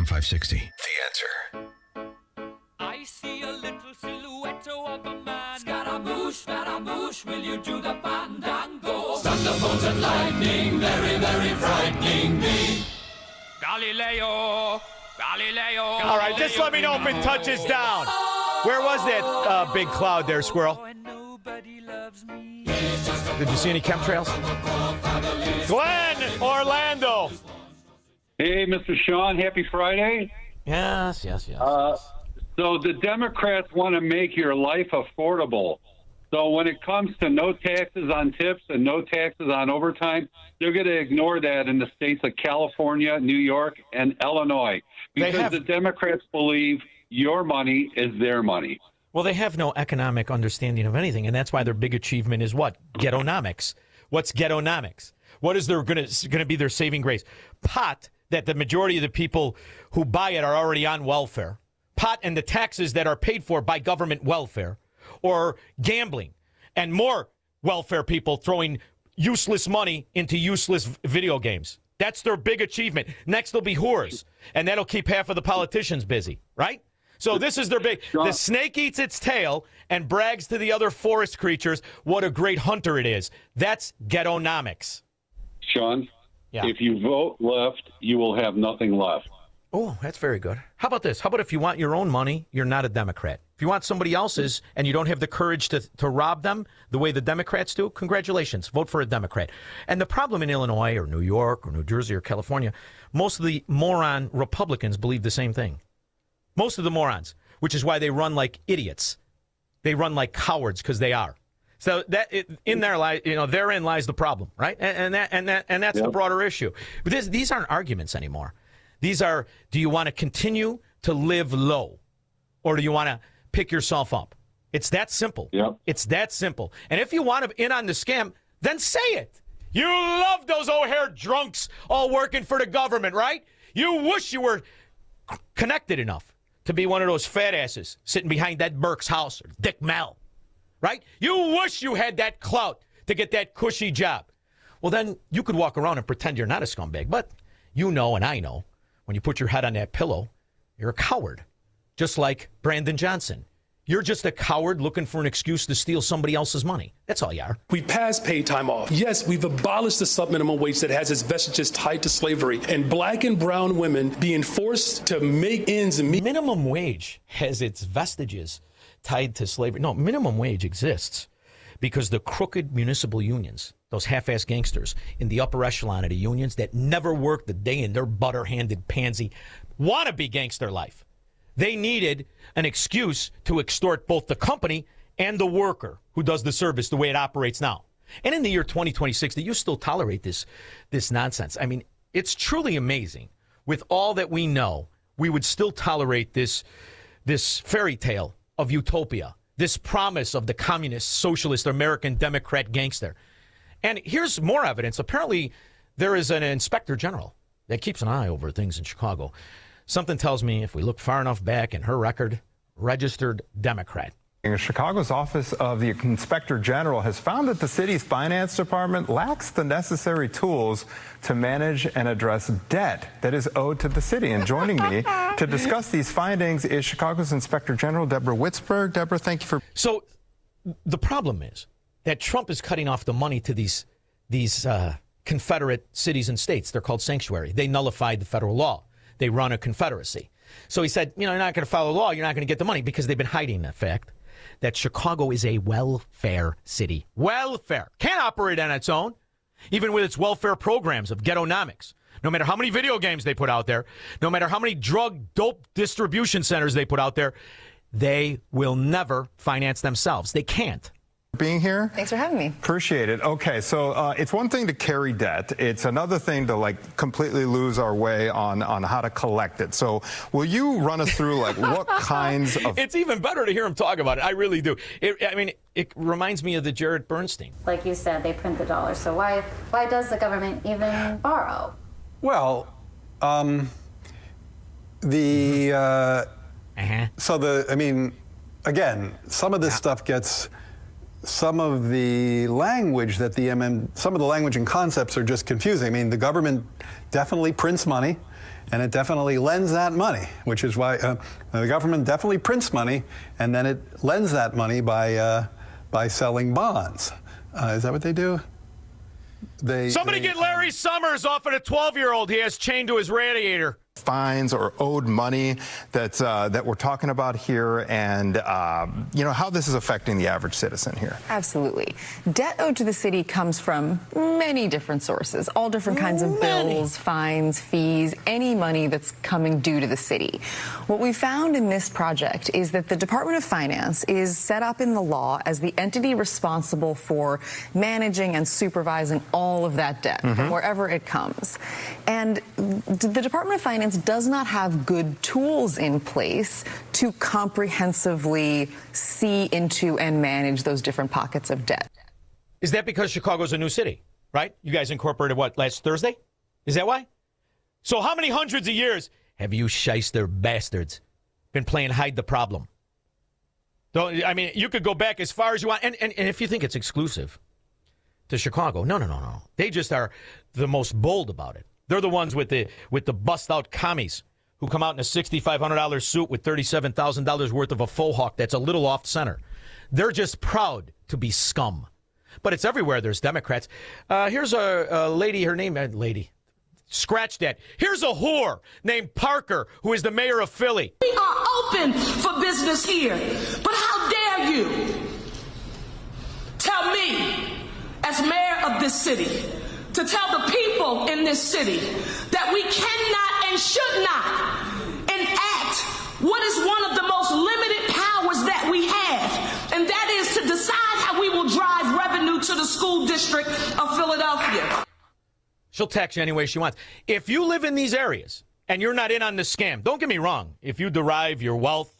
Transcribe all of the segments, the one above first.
AM 560. The Answer. I see a little silhouette of a man. Scaramouche, will you do the fandango? Thunderbolt and lightning, very, very frightening me. Galileo. All right, just let me know if it touches down. Where was that big cloud there, Squirrel? Did you see any chemtrails? Glenn, Orlando. Hey, Mr. Sean, happy Friday. Yes. So the Democrats want to make your life affordable. So when it comes to no taxes on tips and no taxes on overtime, they're going to ignore that in the states of California, New York, and Illinois because the Democrats believe your money is their money. Well, they have no economic understanding of anything, and that's why their big achievement is what? Ghettonomics. What's ghettonomics? What is going to be their saving grace? Pot, that the majority of the people who buy it are already on welfare. Pot and the taxes that are paid for by government welfare. Or gambling and more welfare people throwing useless money into useless video games. That's their big achievement. Next will be whores, and that'll keep half of the politicians busy, right? So this is their big... The snake eats its tail and brags to the other forest creatures what a great hunter it is. That's ghettonomics. Sean, if you vote left, you will have nothing left. Oh, that's very good. How about this? How about if you want your own money, you're not a Democrat? If you want somebody else's and you don't have the courage to rob them the way the Democrats do, congratulations, vote for a Democrat. And the problem in Illinois or New York or New Jersey or California, most of the moron Republicans believe the same thing. Most of the morons, which is why they run like idiots. They run like cowards because they are. So therein lies the problem, right? And that's the broader issue. But these aren't arguments anymore. These are, do you want to continue to live low or do you want to pick yourself up? It's that simple. Yep. It's that simple. And if you want to in on the scam, then say it. You love those O'Hare drunks all working for the government, right? You wish you were connected enough to be one of those fat asses sitting behind Ed Burke's house or Dick Mel, right? You wish you had that clout to get that cushy job. Well, then you could walk around and pretend you're not a scumbag, but you know and I know. When you put your head on that pillow, you're a coward, just like Brandon Johnson. You're just a coward looking for an excuse to steal somebody else's money. That's all you are. We passed paid time off. Yes, we've abolished the sub-minimum wage that has its vestiges tied to slavery. And black and brown women being forced to make ends meet. Minimum wage has its vestiges tied to slavery. No, minimum wage exists because the crooked municipal unions, those half-ass gangsters in the upper echelon of the unions that never worked a day in their butter-handed pansy wannabe gangster life. They needed an excuse to extort both the company and the worker who does the service the way it operates now. And in the year 2026, that you still tolerate this nonsense. I mean, it's truly amazing. With all that we know, we would still tolerate this fairy tale of utopia, this promise of the communist, socialist, American Democrat gangster. And here's more evidence. Apparently, there is an inspector general that keeps an eye over things in Chicago. Something tells me if we look far enough back in her record, registered Democrat. Chicago's Office of the Inspector General has found that the city's finance department lacks the necessary tools to manage and address debt that is owed to the city. And joining me to discuss these findings is Chicago's Inspector General, Deborah Witzberg. Deborah, thank you for... So the problem is that Trump is cutting off the money to these Confederate cities and states. They're called sanctuary. They nullified the federal law. They run a confederacy. So he said, you're not going to follow the law. You're not going to get the money because they've been hiding the fact that Chicago is a welfare city. Welfare. Can't operate on its own, even with its welfare programs of ghettonomics. No matter how many video games they put out there, no matter how many drug dope distribution centers they put out there, they will never finance themselves. They can't. Being here. Thanks for having me. Appreciate it. Okay, so it's one thing to carry debt. It's another thing to completely lose our way on how to collect it. So will you run us through what kinds of... It's even better to hear him talk about it. I really do. It reminds me of the Jared Bernstein. Like you said, they print the dollars. So why does the government even borrow? Well, again, some of this stuff gets... Some of the language some of the language and concepts are just confusing. I mean, the government definitely prints money, And it definitely lends that money, which is why the government definitely prints money, and then it lends that money by selling bonds. Is that what they do? Somebody get Larry Summers off of a 12-year-old he has chained to his radiator. Fines or owed money that we're talking about here, and how this is affecting the average citizen here. Absolutely. Debt owed to the city comes from many different sources, all different kinds of bills, fines, fees, any money that's coming due to the city. What we found in this project is that the Department of Finance is set up in the law as the entity responsible for managing and supervising all of that debt, wherever it comes. And the Department of Finance does not have good tools in place to comprehensively see into and manage those different pockets of debt. Is that because Chicago's a new city, right? You guys incorporated what, last Thursday? Is that why? So how many hundreds of years have you shyster bastards been playing hide the problem? You could go back as far as you want. And if you think it's exclusive to Chicago, no. They just are the most bold about it. They're the ones with the bust-out commies who come out in a $6,500 suit with $37,000 worth of a faux hawk that's a little off-center. They're just proud to be scum. But it's everywhere there's Democrats. Here's a lady, her name, lady. Scratch that. Here's a whore named Parker, who is the mayor of Philly. We are open for business here, but how dare you tell me, as mayor of this city, to tell the people in this city that we cannot and should not enact what is one of the most limited powers that we have, and that is to decide how we will drive revenue to the school district of Philadelphia. She'll tax you any way she wants. If you live in these areas and you're not in on the scam, don't get me wrong. If you derive your wealth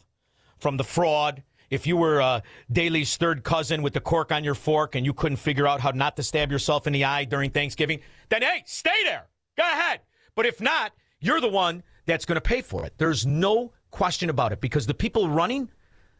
from the fraud, if you were Daley's third cousin with the cork on your fork and you couldn't figure out how not to stab yourself in the eye during Thanksgiving, then, hey, stay there. Go ahead. But if not, you're the one that's going to pay for it. There's no question about it, because the people running,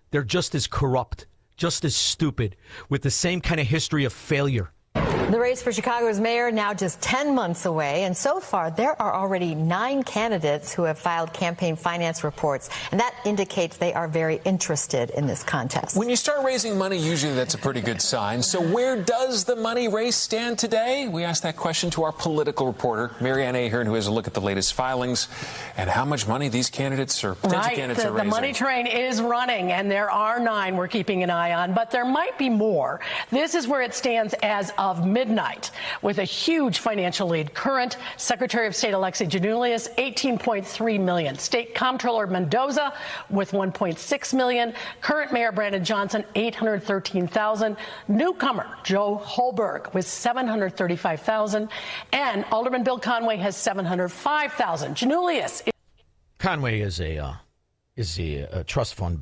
they're just as corrupt, just as stupid, with the same kind of history of failure. The race for Chicago's mayor now just 10 months away, and so far there are already 9 candidates who have filed campaign finance reports, and that indicates they are very interested in this contest. When you start raising money, usually that's a pretty good sign. So where does the money race stand today? We asked that question to our political reporter, Marianne Ahern, who has a look at the latest filings and how much money these candidates or potential candidates are raising. The money train is running, and there are 9 we're keeping an eye on, but there might be more. This is where it stands as of midnight, with a huge financial lead. Current Secretary of State Alexi Giannoulias, $18.3 million. State Comptroller Mendoza with $1.6 million. Current Mayor Brandon Johnson, $813,000. Newcomer Joe Holberg with $735,000. And Alderman Bill Conway has $705,000. Giannoulias. Conway is a trust fund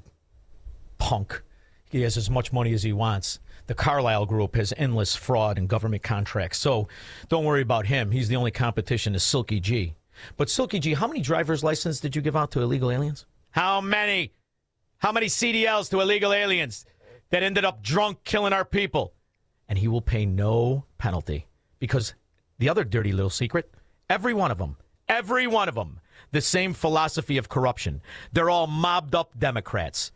punk. He has as much money as he wants. The Carlyle Group has endless fraud and government contracts. So don't worry about him. He's the only competition to Silky G. But Silky G, how many driver's licenses did you give out to illegal aliens? How many? How many CDLs to illegal aliens that ended up drunk killing our people? And he will pay no penalty, because the other dirty little secret, every one of them, the same philosophy of corruption. They're all mobbed up Democrats.